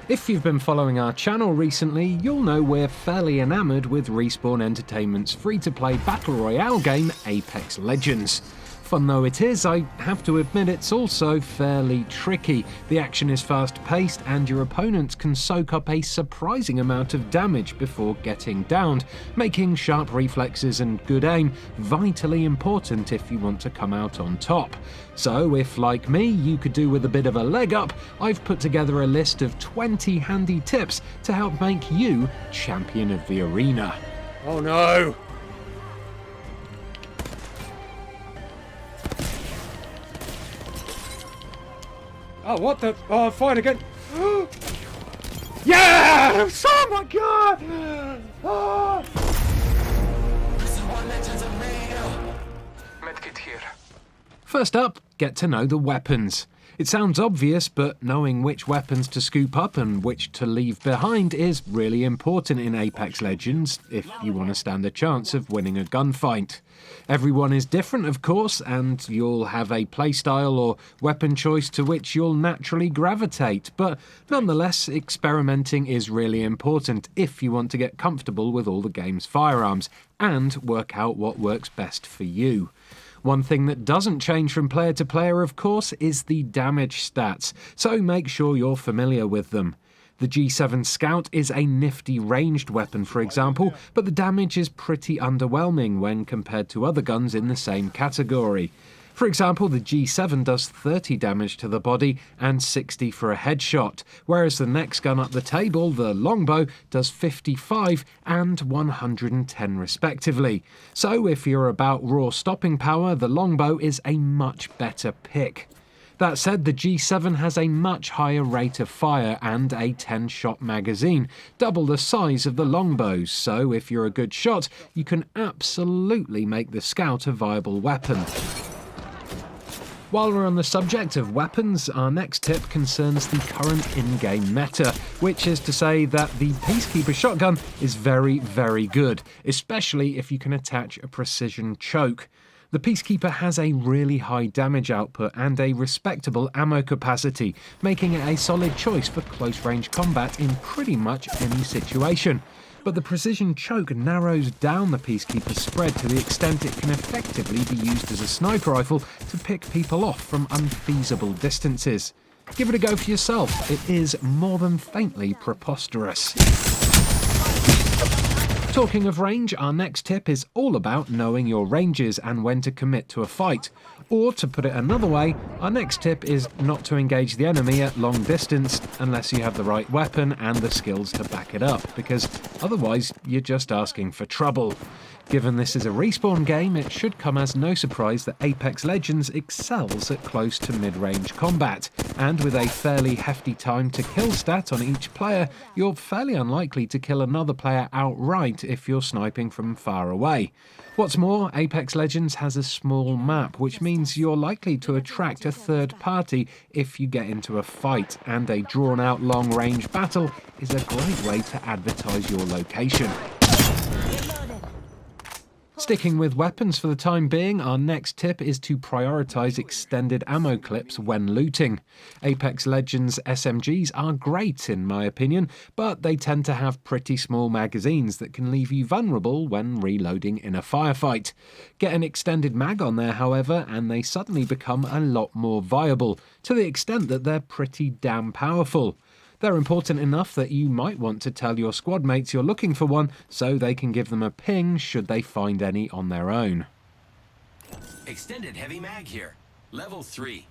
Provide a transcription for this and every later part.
If you've been following our channel recently, you'll know we're fairly enamoured with Respawn Entertainment's free-to-play battle royale game Apex Legends. Fun though it is, I have to admit it's also fairly tricky. The action is fast-paced and your opponents can soak up a surprising amount of damage before getting downed, making sharp reflexes and good aim vitally important if you want to come out on top. So if, like me, you could do with a bit of a leg up, I've put together a list of 20 handy tips to help make you champion of the arena. Oh no! Oh, what the? Oh, I'm fine again. Yes! Oh my god! Oh. Medkit here. First up, get to know the weapons. It sounds obvious, but knowing which weapons to scoop up and which to leave behind is really important in Apex Legends if you want to stand a chance of winning a gunfight. Everyone is different, of course, and you'll have a playstyle or weapon choice to which you'll naturally gravitate, but nonetheless, experimenting is really important if you want to get comfortable with all the game's firearms and work out what works best for you. One thing that doesn't change from player to player, of course, is the damage stats, so make sure you're familiar with them. The G7 Scout is a nifty ranged weapon, for example, but the damage is pretty underwhelming when compared to other guns in the same category. For example, the G7 does 30 damage to the body and 60 for a headshot, whereas the next gun up the table, the longbow, does 55 and 110 respectively. So if you're about raw stopping power, the longbow is a much better pick. That said, the G7 has a much higher rate of fire and a 10-shot magazine, double the size of the longbows, so if you're a good shot, you can absolutely make the Scout a viable weapon. While we're on the subject of weapons, our next tip concerns the current in-game meta, which is to say that the Peacekeeper Shotgun is very, very good, especially if you can attach a precision choke. The Peacekeeper has a really high damage output and a respectable ammo capacity, making it a solid choice for close-range combat in pretty much any situation. But the precision choke narrows down the Peacekeeper's spread to the extent it can effectively be used as a sniper rifle to pick people off from unfeasible distances. Give it a go for yourself, it is more than faintly preposterous. Talking of range, our next tip is all about knowing your ranges and when to commit to a fight. Or, to put it another way, our next tip is not to engage the enemy at long distance unless you have the right weapon and the skills to back it up, because otherwise you're just asking for trouble. Given this is a Respawn game, it should come as no surprise that Apex Legends excels at close to mid-range combat, and with a fairly hefty time to kill stat on each player, you're fairly unlikely to kill another player outright if you're sniping from far away. What's more, Apex Legends has a small map, which means you're likely to attract a third party if you get into a fight, and a drawn-out long-range battle is a great way to advertise your location. Sticking with weapons for the time being, our next tip is to prioritise extended ammo clips when looting. Apex Legends SMGs are great in my opinion, but they tend to have pretty small magazines that can leave you vulnerable when reloading in a firefight. Get an extended mag on there, however, and they suddenly become a lot more viable, to the extent that they're pretty damn powerful. They're important enough that you might want to tell your squad mates you're looking for one so they can give them a ping should they find any on their own. Extended heavy mag here. Level 3.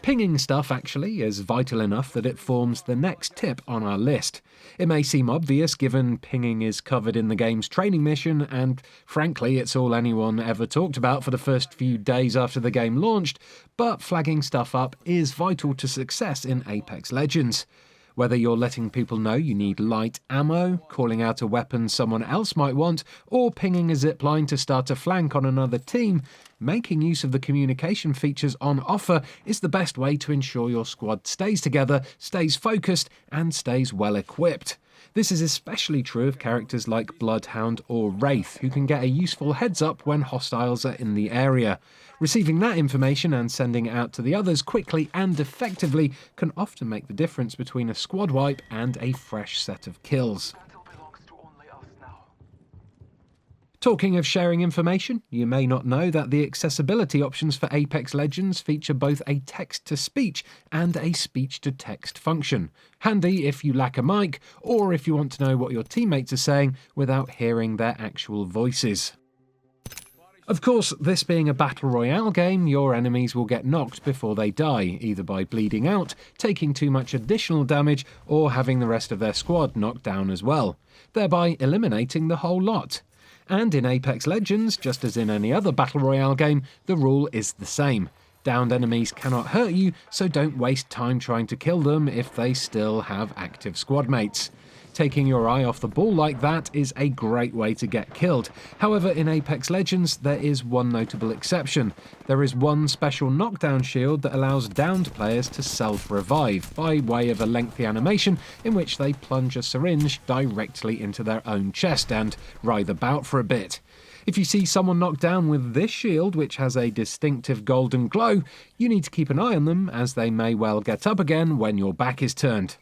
Pinging stuff, actually, is vital enough that it forms the next tip on our list. It may seem obvious given pinging is covered in the game's training mission, and frankly it's all anyone ever talked about for the first few days after the game launched, but flagging stuff up is vital to success in Apex Legends. Whether you're letting people know you need light ammo, calling out a weapon someone else might want, or pinging a zipline to start a flank on another team, making use of the communication features on offer is the best way to ensure your squad stays together, stays focused, and stays well equipped. This is especially true of characters like Bloodhound or Wraith, who can get a useful heads up when hostiles are in the area. Receiving that information and sending it out to the others quickly and effectively can often make the difference between a squad wipe and a fresh set of kills. Talking of sharing information, you may not know that the accessibility options for Apex Legends feature both a text-to-speech and a speech-to-text function. Handy if you lack a mic, or if you want to know what your teammates are saying without hearing their actual voices. Of course, this being a battle royale game, your enemies will get knocked before they die, either by bleeding out, taking too much additional damage, or having the rest of their squad knocked down as well, thereby eliminating the whole lot. And in Apex Legends, just as in any other battle royale game, the rule is the same. Downed enemies cannot hurt you, so don't waste time trying to kill them if they still have active squad mates. Taking your eye off the ball like that is a great way to get killed. However, in Apex Legends, there is one notable exception. There is one special knockdown shield that allows downed players to self-revive by way of a lengthy animation in which they plunge a syringe directly into their own chest and writhe about for a bit. If you see someone knocked down with this shield, which has a distinctive golden glow, you need to keep an eye on them, as they may well get up again when your back is turned.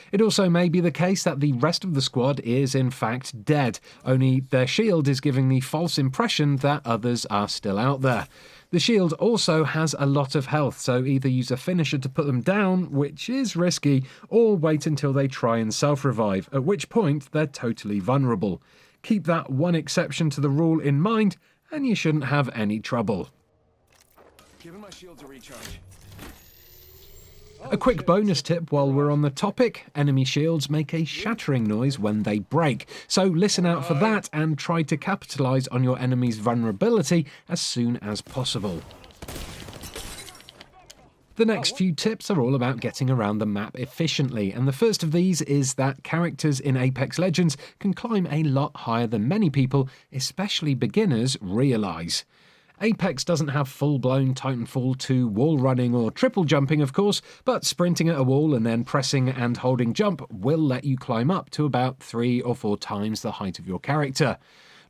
It also may be the case that the rest of the squad is in fact dead, only their shield is giving the false impression that others are still out there. The shield also has a lot of health, so either use a finisher to put them down, which is risky, or wait until they try and self-revive, at which point they're totally vulnerable. Keep that one exception to the rule in mind, and you shouldn't have any trouble. Giving my shields a recharge. A quick bonus tip while we're on the topic, enemy shields make a shattering noise when they break, so listen out for that and try to capitalise on your enemy's vulnerability as soon as possible. The next few tips are all about getting around the map efficiently, and the first of these is that characters in Apex Legends can climb a lot higher than many people, especially beginners, realise. Apex doesn't have full-blown Titanfall 2 wall running or triple jumping, of course, but sprinting at a wall and then pressing and holding jump will let you climb up to about 3 or 4 times the height of your character.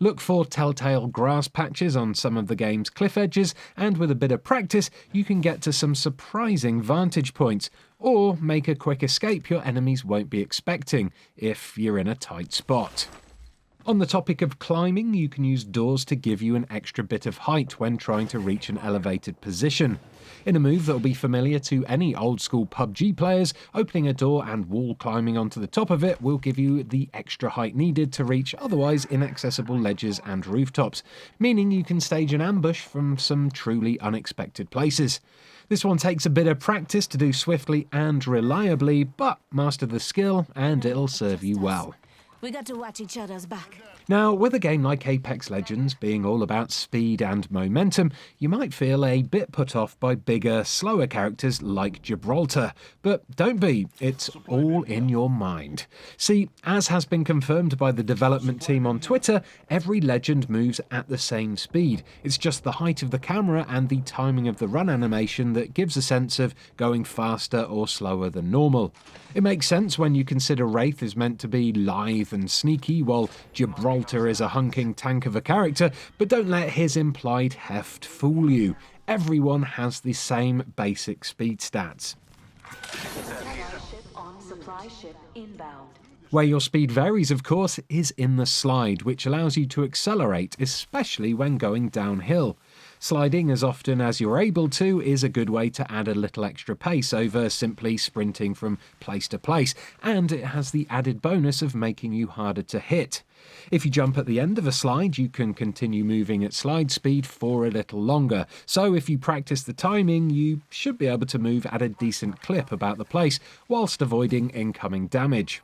Look for telltale grass patches on some of the game's cliff edges, and with a bit of practice, you can get to some surprising vantage points, or make a quick escape your enemies won't be expecting, if you're in a tight spot. On the topic of climbing, you can use doors to give you an extra bit of height when trying to reach an elevated position. In a move that will be familiar to any old-school PUBG players, opening a door and wall climbing onto the top of it will give you the extra height needed to reach otherwise inaccessible ledges and rooftops, meaning you can stage an ambush from some truly unexpected places. This one takes a bit of practice to do swiftly and reliably, but master the skill and it'll serve you well. We got to watch each other's back. Now, with a game like Apex Legends being all about speed and momentum, you might feel a bit put off by bigger, slower characters like Gibraltar. But don't be, it's all in your mind. See, as has been confirmed by the development team on Twitter, every legend moves at the same speed. It's just the height of the camera and the timing of the run animation that gives a sense of going faster or slower than normal. It makes sense when you consider Wraith is meant to be lithe and sneaky, while Gibraltar is a hunking tank of a character, but don't let his implied heft fool you. Everyone has the same basic speed stats. Supply ship inbound. Where your speed varies, of course, is in the slide, which allows you to accelerate, especially when going downhill. Sliding as often as you're able to is a good way to add a little extra pace over simply sprinting from place to place, and it has the added bonus of making you harder to hit. If you jump at the end of a slide, you can continue moving at slide speed for a little longer, so if you practice the timing, you should be able to move at a decent clip about the place, whilst avoiding incoming damage.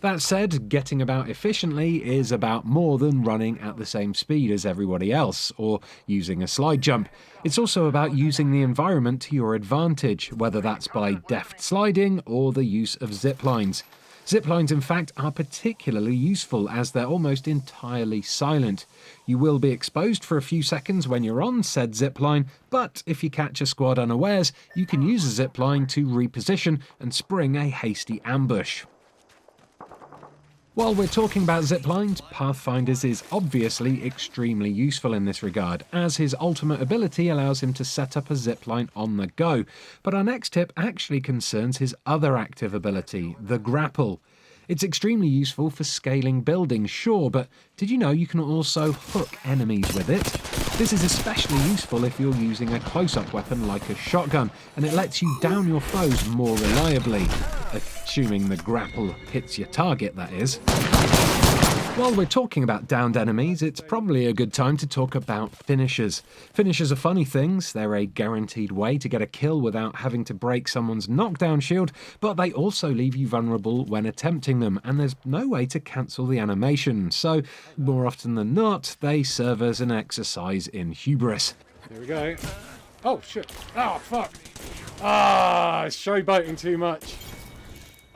That said, getting about efficiently is about more than running at the same speed as everybody else, or using a slide jump. It's also about using the environment to your advantage, whether that's by deft sliding or the use of zip lines. Zip lines, in fact, are particularly useful as they're almost entirely silent. You will be exposed for a few seconds when you're on said zip line, but if you catch a squad unawares, you can use a zip line to reposition and spring a hasty ambush. While we're talking about ziplines, Pathfinder's is obviously extremely useful in this regard, as his ultimate ability allows him to set up a zipline on the go. But our next tip actually concerns his other active ability, the grapple. It's extremely useful for scaling buildings, sure, but did you know you can also hook enemies with it? This is especially useful if you're using a close-up weapon like a shotgun, and it lets you down your foes more reliably. Assuming the grapple hits your target, that is. While we're talking about downed enemies, it's probably a good time to talk about finishers. Finishers are funny things. They're a guaranteed way to get a kill without having to break someone's knockdown shield, but they also leave you vulnerable when attempting them, and there's no way to cancel the animation. So, more often than not, they serve as an exercise in hubris. Here we go. Oh, shit. Oh, fuck. Ah, it's showboating too much.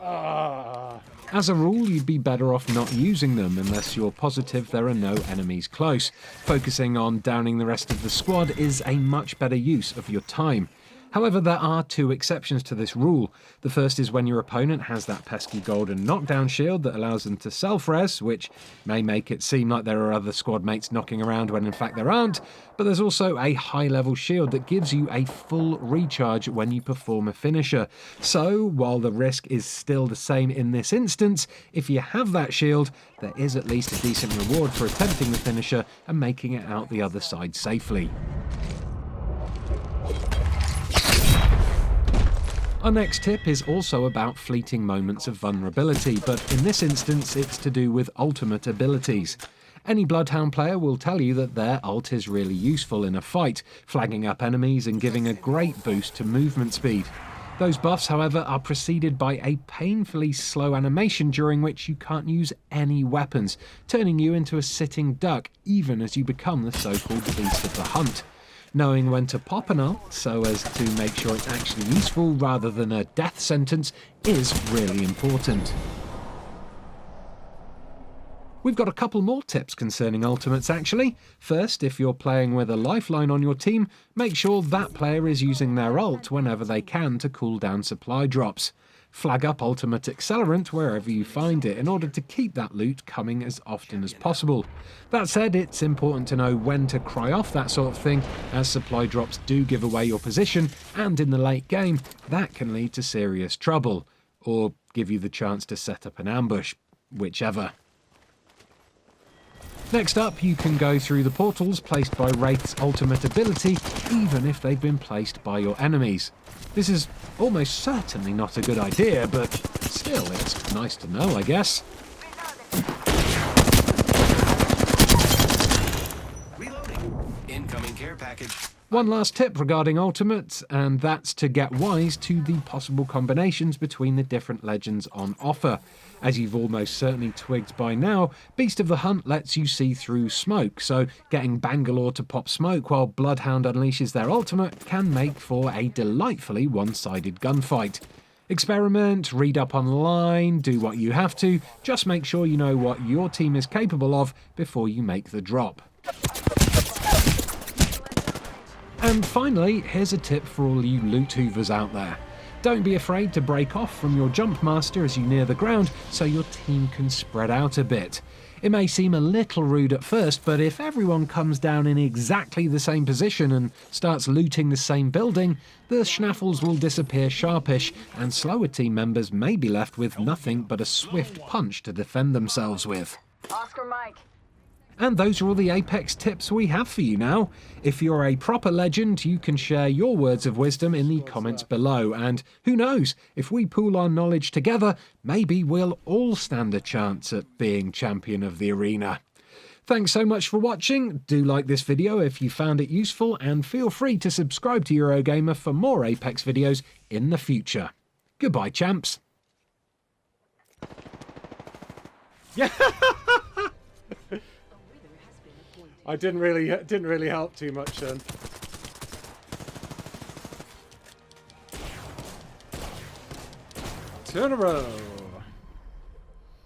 Ah. As a rule, you'd be better off not using them unless you're positive there are no enemies close. Focusing on downing the rest of the squad is a much better use of your time. However, there are two exceptions to this rule. The first is when your opponent has that pesky golden knockdown shield that allows them to self-res, which may make it seem like there are other squad mates knocking around when in fact there aren't, but there's also a high-level shield that gives you a full recharge when you perform a finisher. So, while the risk is still the same in this instance, if you have that shield, there is at least a decent reward for attempting the finisher and making it out the other side safely. Our next tip is also about fleeting moments of vulnerability, but in this instance it's to do with ultimate abilities. Any Bloodhound player will tell you that their ult is really useful in a fight, flagging up enemies and giving a great boost to movement speed. Those buffs, however, are preceded by a painfully slow animation during which you can't use any weapons, turning you into a sitting duck even as you become the so-called beast of the hunt. Knowing when to pop an ult so as to make sure it's actually useful rather than a death sentence is really important. We've got a couple more tips concerning ultimates actually. First, if you're playing with a lifeline on your team, make sure that player is using their ult whenever they can to cool down supply drops. Flag up ultimate accelerant wherever you find it in order to keep that loot coming as often as possible. That said, it's important to know when to cry off that sort of thing, as supply drops do give away your position, and in the late game, that can lead to serious trouble, or give you the chance to set up an ambush, whichever. Next up, you can go through the portals placed by Wraith's ultimate ability, even if they've been placed by your enemies. This is almost certainly not a good idea, but still, it's nice to know, I guess. Reloading. Incoming care package. One last tip regarding ultimates, and that's to get wise to the possible combinations between the different legends on offer. As you've almost certainly twigged by now, Beast of the Hunt lets you see through smoke, so getting Bangalore to pop smoke while Bloodhound unleashes their ultimate can make for a delightfully one-sided gunfight. Experiment, read up online, do what you have to, just make sure you know what your team is capable of before you make the drop. And finally, here's a tip for all you loot hoovers out there. Don't be afraid to break off from your jump master as you near the ground so your team can spread out a bit. It may seem a little rude at first, but if everyone comes down in exactly the same position and starts looting the same building, the schnaffles will disappear sharpish, and slower team members may be left with nothing but a swift punch to defend themselves with. Oscar Mike. And those are all the Apex tips we have for you now. If you're a proper legend, you can share your words of wisdom in the comments below. And who knows, if we pool our knowledge together, maybe we'll all stand a chance at being champion of the arena. Thanks so much for watching. Do like this video if you found it useful, and feel free to subscribe to Eurogamer for more Apex videos in the future. Goodbye, champs. Yeah. I didn't really help too much then. Turn around.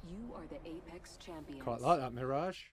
You are the Apex champions. Quite like that, Mirage.